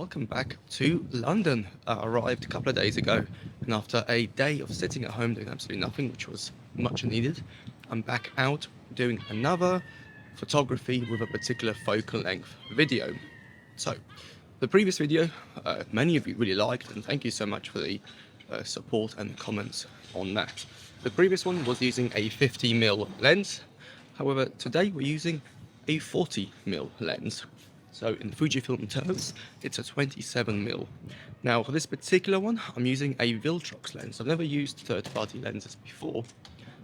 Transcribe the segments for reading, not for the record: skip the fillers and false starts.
welcome back to London. I arrived a couple of days ago, and after a day of sitting at home doing absolutely nothing, which was much needed, I'm back out doing another photography with a particular focal length video. So, the previous video, many of you really liked, and thank you so much for the support and the comments on that. The previous one was using a 50mm lens. However, today we're using a 40mm lens. So in Fujifilm terms, it's a 27mm. Now for this particular one, I'm using a Viltrox lens. I've never used third-party lenses before.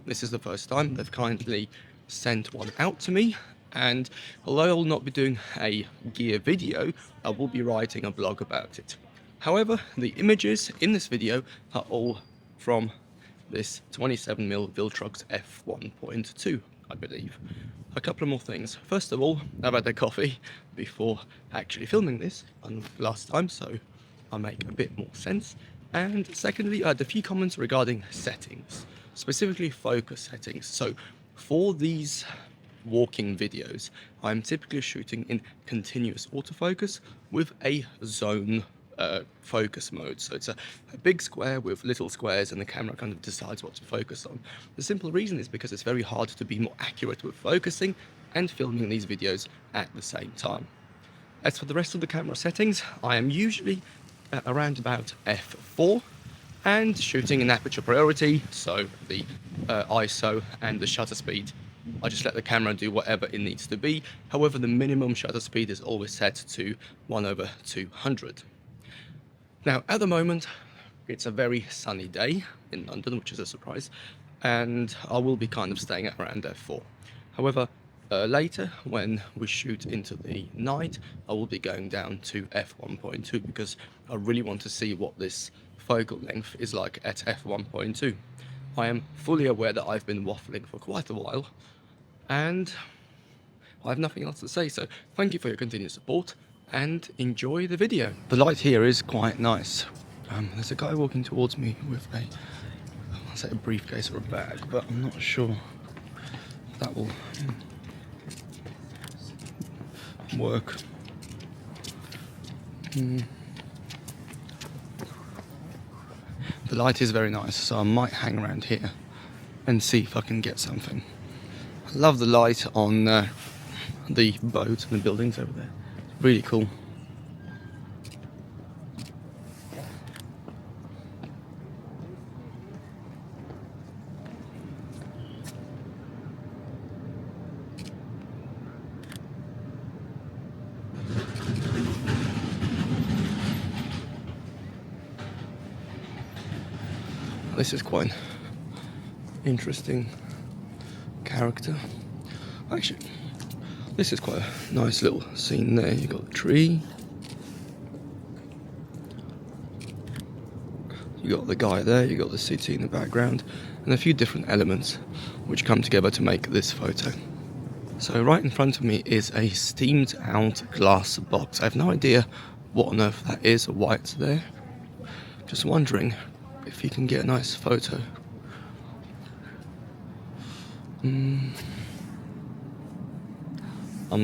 This is the first time. They've kindly sent one out to me, and although I will not be doing a gear video, I will be writing a blog about it. However, the images in this video are all from this 27mm Viltrox f1.2, I believe. A couple of more things. First of all, I've had a coffee before actually filming this last time, so I'll make a bit more sense. And secondly, I had a few comments regarding settings, specifically focus settings. So for these walking videos, I'm typically shooting in continuous autofocus with a zone focus mode. So it's a big square with little squares, and the camera kind of decides what to focus on. The simple reason is because it's very hard to be more accurate with focusing and filming these videos at the same time. As for the rest of the camera settings, I am usually at around about f4 and shooting in aperture priority, so the ISO and the shutter speed. I just let the camera do whatever it needs to be. However, the minimum shutter speed is always set to 1/200. Now, at the moment, it's a very sunny day in London, which is a surprise, and I will be kind of staying at around f4. However, later, when we shoot into the night, I will be going down to f1.2 because I really want to see what this focal length is like at f1.2. I am fully aware that I've been waffling for quite a while, and I have nothing else to say, so thank you for your continued support, and enjoy the video. The light here is quite nice. There's a guy walking towards me with I'll say a briefcase or a bag, but I'm not sure that will work. The light is very nice, so I might hang around here and see if I can get something. I love the light on the boat and the buildings over there. Really cool. This is quite an interesting character. Actually, this is quite a nice little scene there. You've got the tree, you got the guy there, you got the city in the background, and a few different elements which come together to make this photo. So right in front of me is a steamed out glass box. I have no idea what on earth that is or why it's there. Just wondering if you can get a nice photo. I'm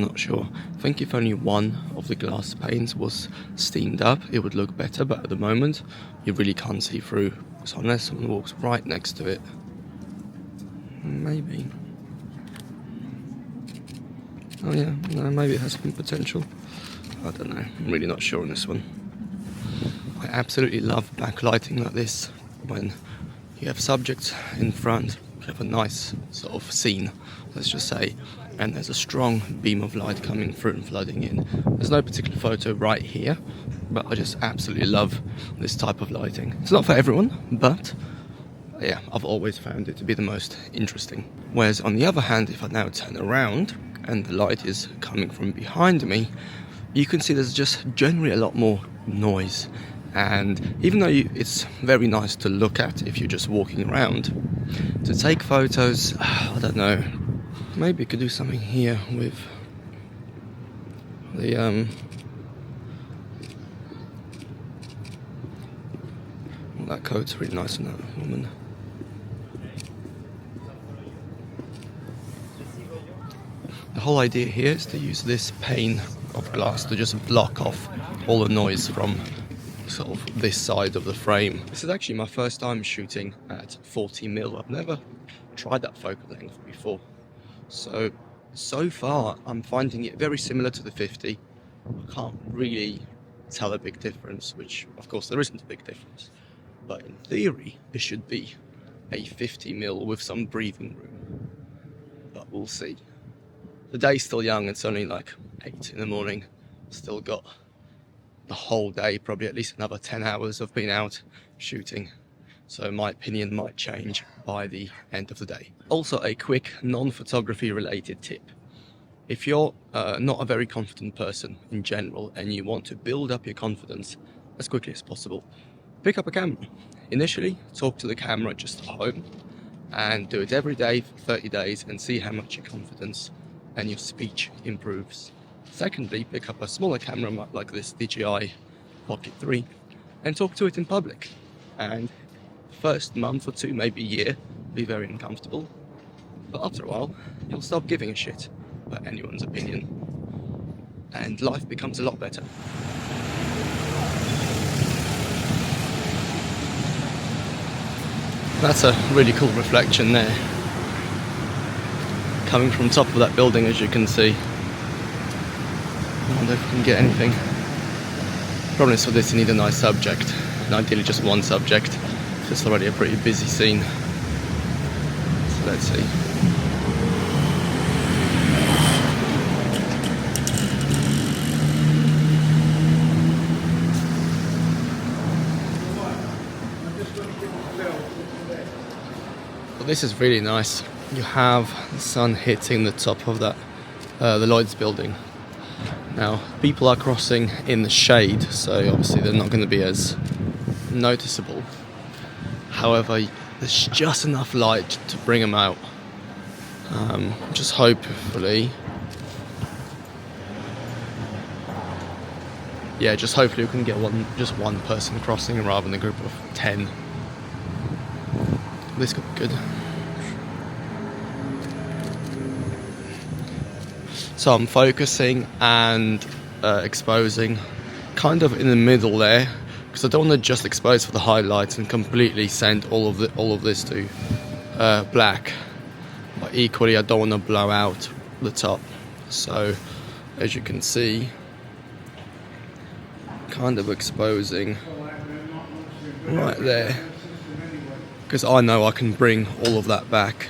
not sure. I think if only one of the glass panes was steamed up, it would look better, but at the moment, you really can't see through. So unless someone walks right next to it, maybe. Oh yeah, no, maybe it has some potential. I don't know, I'm really not sure on this one. I absolutely love backlighting like this, when you have subjects in front, you have a nice sort of scene, let's just say, and there's a strong beam of light coming through and flooding in. There's no particular photo right here, but I just absolutely love this type of lighting. It's not for everyone, but yeah, I've always found it to be the most interesting. Whereas on the other hand, if I now turn around and the light is coming from behind me, you can see there's just generally a lot more noise. And even though it's very nice to look at if you're just walking around, to take photos, I don't know, maybe you could do something here with the well, that coat's really nice on that woman. The whole idea here is to use this pane of glass to just block off all the noise from sort of this side of the frame. This is actually my first time shooting at 40mm. I've never tried that focal length before. So far I'm finding it very similar to the 50. I can't really tell a big difference, which of course there isn't a big difference. But in theory, it should be a 50mm with some breathing room. But we'll see. The day's still young, it's only like 8 in the morning. Still got the whole day, probably at least another 10 hours of being out shooting. So my opinion might change by the end of the day. Also, a quick non-photography related tip. If you're not a very confident person in general and you want to build up your confidence as quickly as possible, pick up a camera. Initially, talk to the camera just at home and do it every day for 30 days and see how much your confidence and your speech improves. Secondly, pick up a smaller camera like this DJI Pocket 3 and talk to it in public. And first month or two, maybe a year, be very uncomfortable. But after a while, you'll stop giving a shit about anyone's opinion. And life becomes a lot better. That's a really cool reflection there. Coming from top of that building, as you can see. I wonder if we can get anything. Problem is for this you need a nice subject. And ideally just one subject. It's already a pretty busy scene. So let's see. Well, this is really nice. You have the sun hitting the top of that, the Lloyd's building. Now, people are crossing in the shade, so obviously they're not going to be as noticeable. However, there's just enough light to bring them out. Just hopefully... Yeah, just hopefully we can get just one person crossing rather than a group of 10. This could be good. So I'm focusing and exposing kind of in the middle there, because I don't want to just expose for the highlights and completely send all of this to black, but equally I don't want to blow out the top. So as you can see, kind of exposing right there, because I know I can bring all of that back.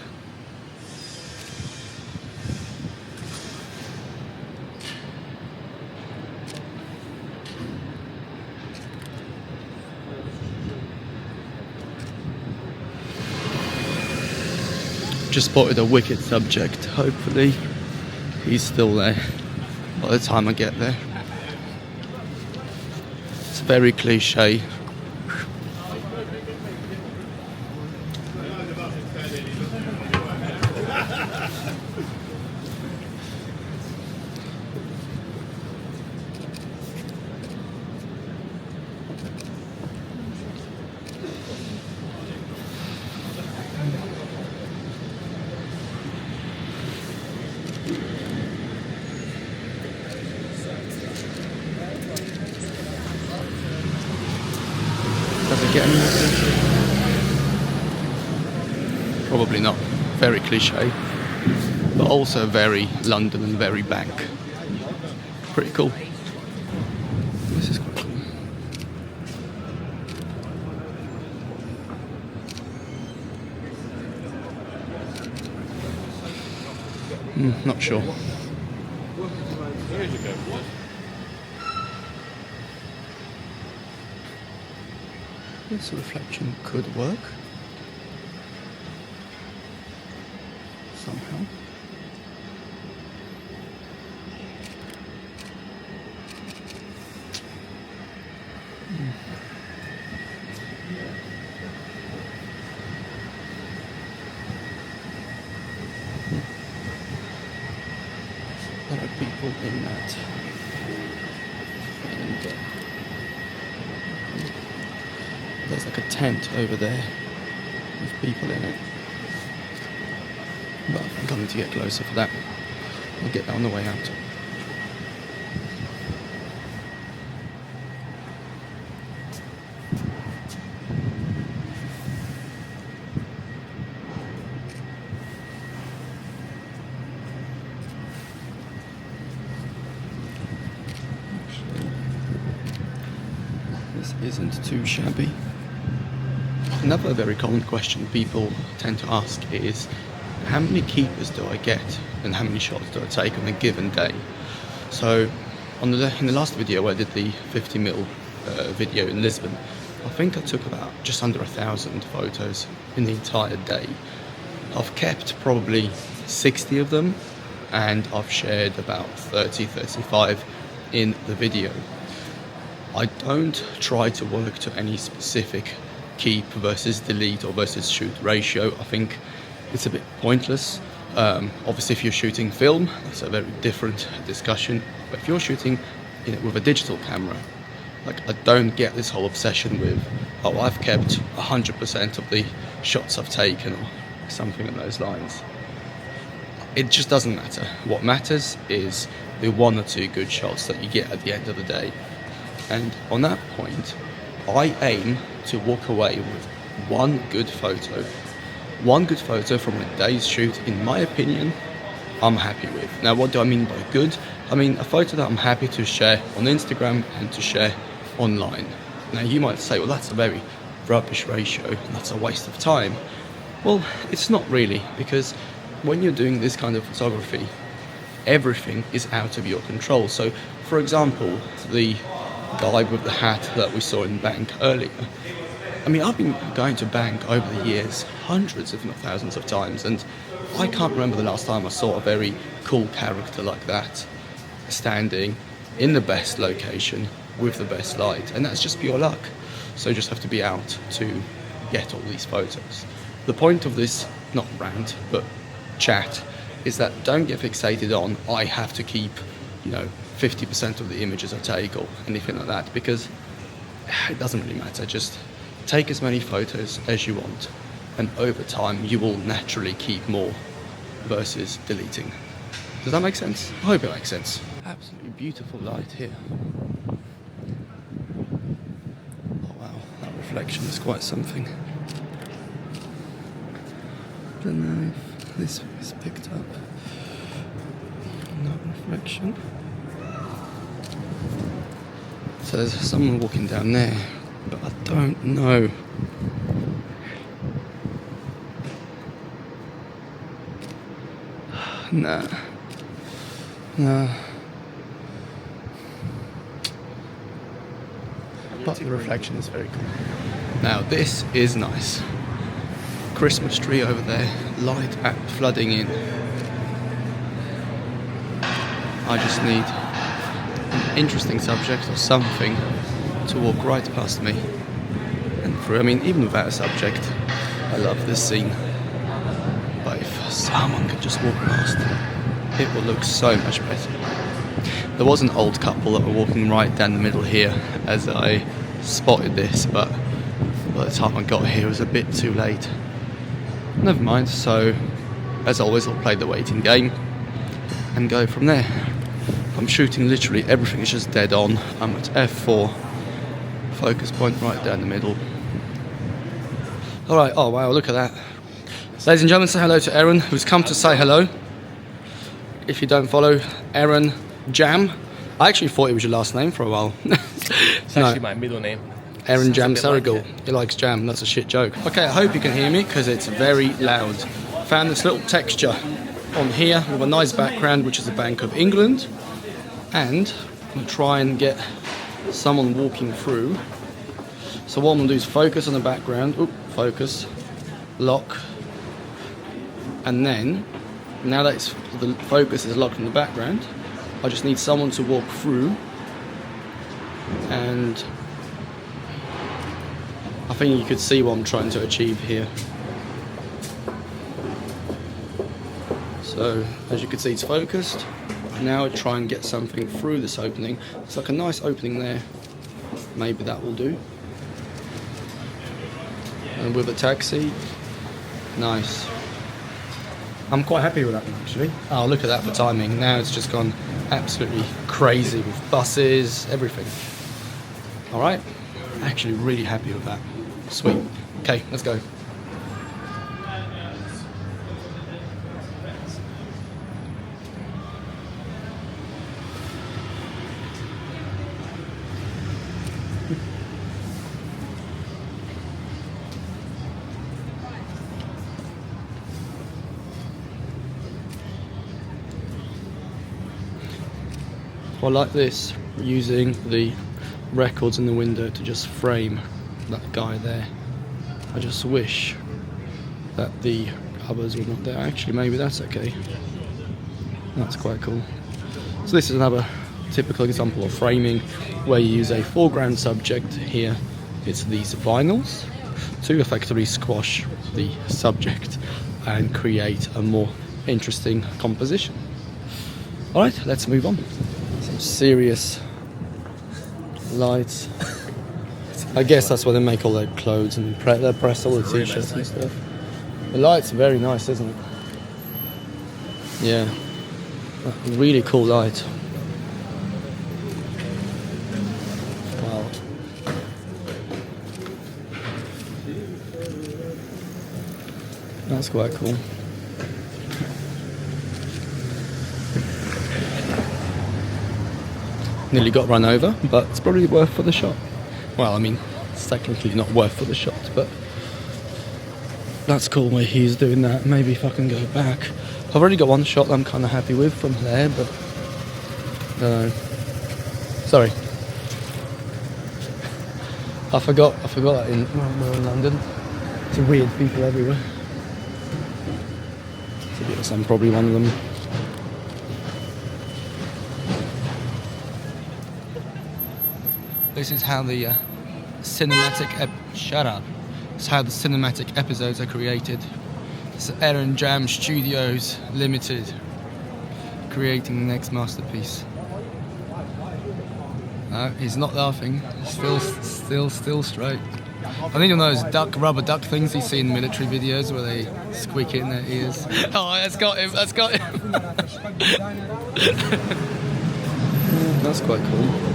Just spotted a wicked subject. Hopefully he's still there by the time I get there. It's very cliche. Does it get any more? Probably not. Very cliche, but also very London and very bank. Pretty cool. This is quite cool. Not sure. This reflection could work somehow. A lot of people in that. And there's like a tent over there with people in it. But I'm coming to get closer for that. I'll get that on the way out. This isn't too shabby. Another very common question people tend to ask is, how many keepers do I get and how many shots do I take on a given day? So in the last video where I did the 50mm video in Lisbon, I think I took about just under 1,000 photos in the entire day. I've kept probably 60 of them, and I've shared about 35 in the video. I don't try to work to any specific keep versus delete or versus shoot ratio. I think it's a bit pointless. Obviously, if you're shooting film, that's a very different discussion. But if you're shooting with a digital camera, like, I don't get this whole obsession with, oh, I've kept 100% of the shots I've taken or something along those lines. It just doesn't matter. What matters is the 1 or 2 good shots that you get at the end of the day. And on that point, I aim to walk away with one good photo from a day's shoot, in my opinion, I'm happy with. Now, what do I mean by good? I mean a photo that I'm happy to share on Instagram and to share online. Now, you might say, well, that's a very rubbish ratio, that's a waste of time. Well, it's not really, because when you're doing this kind of photography, everything is out of your control. So, for example, the guy with the hat that we saw in Bank earlier, I mean, I've been going to Bank over the years hundreds, if not thousands of times, and I can't remember the last time I saw a very cool character like that standing in the best location with the best light, and that's just pure luck. So you just have to be out to get all these photos. The point of this, not rant, but chat, is that don't get fixated on, I have to keep, 50% of the images I take or anything like that, because it doesn't really matter. Just take as many photos as you want, and over time you will naturally keep more versus deleting. Does that make sense? I hope it makes sense. Absolutely beautiful light here. Oh wow, that reflection is quite something. I don't know if this is picked up. No reflection. So there's someone walking down there, but I don't know. Nah. But the reflection is very cool. Now this is nice. Christmas tree over there, light flooding in. I just need an interesting subject or something to walk right past me and through. I mean, even without a subject, I love this scene. But if someone could just walk past, it will look so much better. There was an old couple that were walking right down the middle here as I spotted this, but by the time I got here it was a bit too late. Never mind, so as always I'll play the waiting game and go from there. I'm shooting literally everything is just dead on. I'm at f4, focus point right down the middle. Alright, oh wow, look at that. Ladies and gentlemen, say hello to Aaron, who's come to say hello. If you don't follow Aaron Jam, I actually thought it was your last name for a while. It's actually my middle name. Aaron Jam Sarigal. Like He likes jam, that's a shit joke. Okay, I hope you can hear me because it's very loud. Found this little texture on here with a nice background, which is the Bank of England. And I'm going to try and get someone walking through. So what I'm going to do is focus on the background. Oop, focus. Lock. And then, now that the focus is locked in the background, I just need someone to walk through. And I think you could see what I'm trying to achieve here. So, as you can see, it's focused. Now I try and get something through this opening. It's like a nice opening there. Maybe that will do. And with a taxi, nice. I'm quite happy with that one, actually. Oh, look at that for timing. Now it's just gone absolutely crazy with buses, everything. All right, actually really happy with that. Sweet. Okay, let's go. I like this, using the records in the window to just frame that guy there. I just wish that the others were not there. Actually, maybe that's okay. That's quite cool. So this is another typical example of framing where you use a foreground subject. Here it's these vinyls to effectively squash the subject and create a more interesting composition. Alright, let's move on. Some serious lights. I guess that's why they make all their clothes and they press all the t-shirts and stuff. The light's very nice, isn't it? Yeah. A really cool light. Wow. That's quite cool. Nearly got run over, but it's probably worth for the shot. Well, I mean, it's technically not worth for the shot, but that's cool where he's doing that. Maybe if I can go back. I've already got one shot that I'm kind of happy with from there, but sorry. I forgot that we're in London. It's weird people everywhere. To be honest, I'm probably one of them. This is how the cinematic shut up. It's how the cinematic episodes are created. It's Aaron Jam Studios Limited, creating the next masterpiece. He's not laughing. Still straight. I think of those rubber duck things you see in military videos where they squeak it in their ears. Oh, that's got him. That's got him. That's quite cool.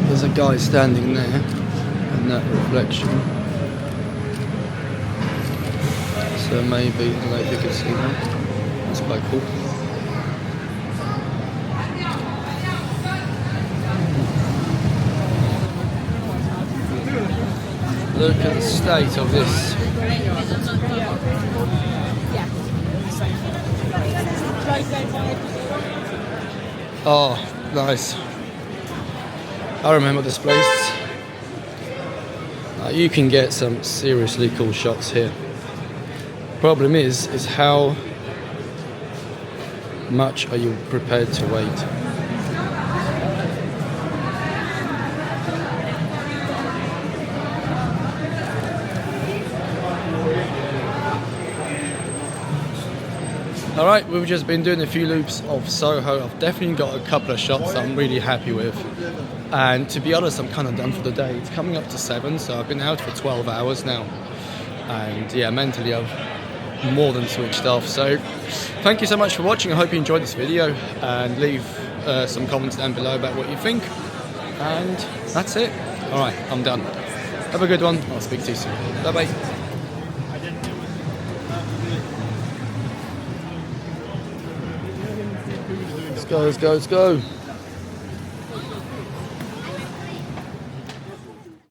There's a guy standing there in that reflection. So maybe, I don't know if you can see that. That's quite cool. Look at the state of this. Oh, nice. I remember this place. You can get some seriously cool shots here. Problem is how much are you prepared to wait? Alright, we've just been doing a few loops of Soho. I've definitely got a couple of shots that I'm really happy with. And to be honest, I'm kind of done for the day. It's coming up to 7, so I've been out for 12 hours now. And yeah, mentally I've more than switched off. So thank you so much for watching. I hope you enjoyed this video, and leave some comments down below about what you think. And that's it. Alright, I'm done. Have a good one. I'll speak to you soon. Bye bye. Let's go.